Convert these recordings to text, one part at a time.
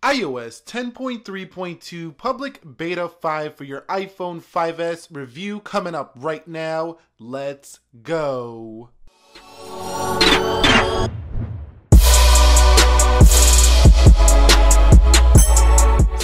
iOS 10.3.2 Public Beta 5 for your iPhone 5S review coming up right now. Let's go.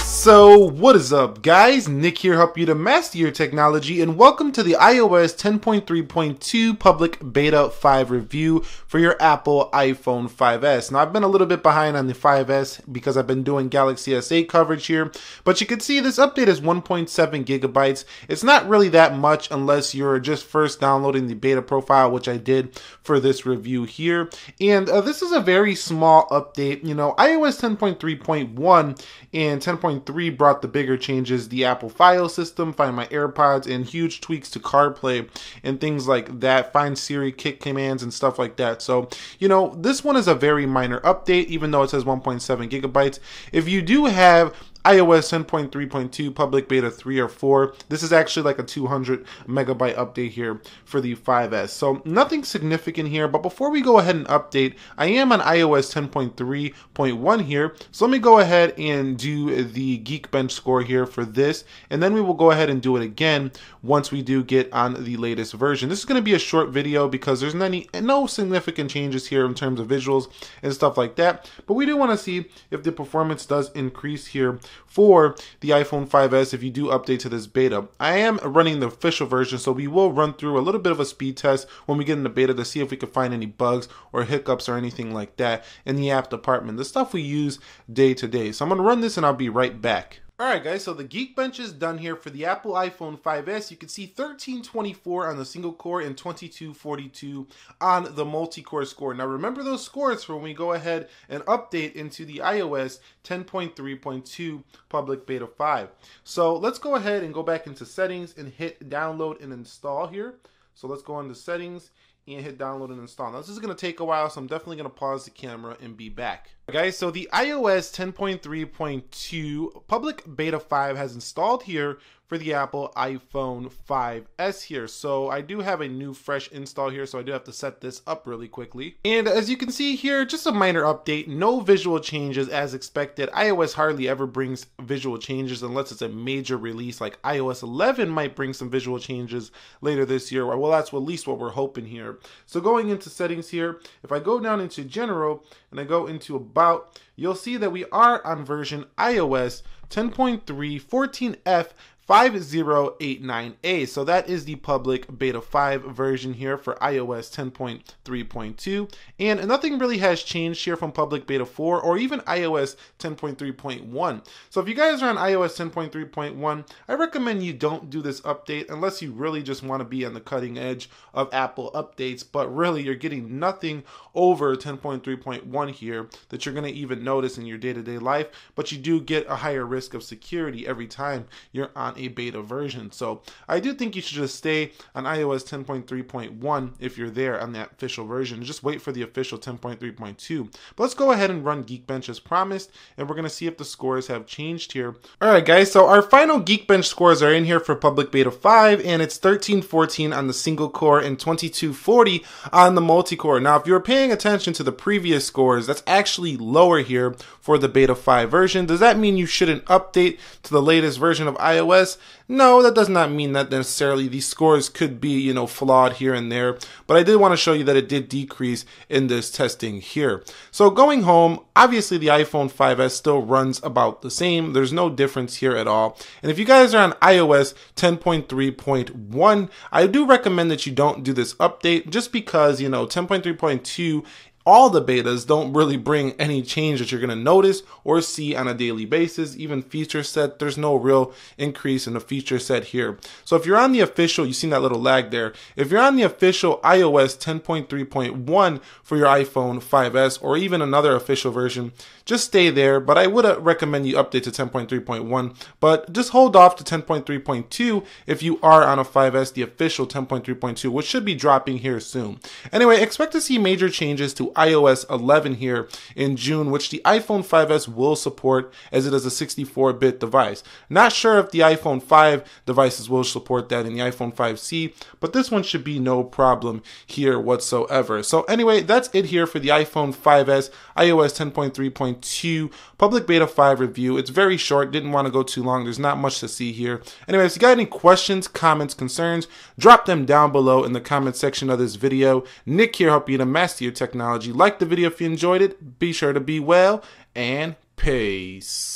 So what is up guys, Nick here, help you to master your technology, and welcome to the iOS 10.3.2 Public Beta 5 review for your Apple iPhone 5S. Now I've been a little bit behind on the 5S because I've been doing Galaxy S8 coverage here, but you can see this update is 1.7 gigabytes. It's not really that much unless you're just first downloading the beta profile, which I did for this review here. And this is a very small update. You know, iOS 10.3.1 and 10.3 brought the bigger changes, the Apple file system, Find My AirPods, and huge tweaks to CarPlay and things like that, Find Siri, Kick commands, and stuff like that. So, you know, this one is a very minor update, even though it says 1.7 gigabytes. If you do have iOS 10.3.2 Public Beta 3 or 4. This is actually like a 200 megabyte update here for the 5S. So nothing significant here, but before we go ahead and update, I am on iOS 10.3.1 here. So let me go ahead and do the Geekbench score here for this, and then we will go ahead and do it again once we do get on the latest version. This is going to be a short video because there's no significant changes here in terms of visuals and stuff like that, but we do want to see if the performance does increase here for the iPhone 5S if you do update to this beta. I am running the official version, so we will run through a little bit of a speed test when we get in the beta to see if we can find any bugs or hiccups or anything like that in the app department, the stuff we use day to day. So I'm going to run this and I'll be right back. Alright guys, so the Geekbench is done here for the Apple iPhone 5S. You can see 1324 on the single core and 2242 on the multi-core score. Now remember those scores for when we go ahead and update into the iOS 10.3.2 Public Beta 5. So let's go ahead and go back into settings and hit download and install here. So let's go into settings and hit download and install. Now this is going to take a while, so I'm definitely going to pause the camera and be back. Guys, so the iOS 10.3.2 Public Beta 5 has installed here for the Apple iPhone 5S here. So I do have a new fresh install here, so I do have to set this up really quickly. And as you can see here, just a minor update, no visual changes as expected. iOS hardly ever brings visual changes unless it's a major release, like iOS 11 might bring some visual changes later this year. Well, that's at least what we're hoping here. So going into settings here, if I go down into general and I go into about, you'll see that we are on version iOS 10.3 14F 5089A. So that is the public beta 5 version here for iOS 10.3.2, and nothing really has changed here from public beta 4 or even iOS 10.3.1. So if you guys are on iOS 10.3.1, I recommend you don't do this update unless you really just want to be on the cutting edge of Apple updates, but really you're getting nothing over 10.3.1 here that you're going to even notice in your day-to-day life, but you do get a higher risk of security every time you're on a beta version. So I do think you should just stay on iOS 10.3.1 if you're there on that official version. Just wait for the official 10.3.2. But let's go ahead and run Geekbench as promised, and we're going to see if the scores have changed here. Alright guys, so our final Geekbench scores are in here for public beta 5, and it's 1314 on the single core and 2240 on the multi-core. Now if you were paying attention to the previous scores, that's actually lower here for the beta 5 version. Does that mean you shouldn't update to the latest version of iOS? No, that does not mean that necessarily. These scores could be, you know, flawed here and there, but I did want to show you that it did decrease in this testing here. So going home, obviously the iPhone 5S still runs about the same. There's no difference here at all. And if you guys are on iOS 10.3.1, I do recommend that you don't do this update just because, you know, 10.3.2 all the betas don't really bring any change that you're going to notice or see on a daily basis. Even feature set, there's no real increase in the feature set here. So if you're on the official, you've seen that little lag there. If you're on the official iOS 10.3.1 for your iPhone 5S or even another official version, just stay there. But I would recommend you update to 10.3.1, but just hold off to 10.3.2 if you are on a 5S, the official 10.3.2, which should be dropping here soon. Anyway, expect to see major changes to iOS 11 here in June, which the iPhone 5s will support as it is a 64-bit device. Not sure if the iPhone 5 devices will support that in the iPhone 5C, but this one should be no problem here whatsoever. So anyway, that's it here for the iPhone 5s iOS 10.3.2 public beta 5 review. It's very short, didn't want to go too long. There's not much to see here. Anyway, if you got any questions, comments, concerns, drop them down below in the comment section of this video. Nick here, help you to master your technology. Like the video if you enjoyed it. Be sure to be well, and peace.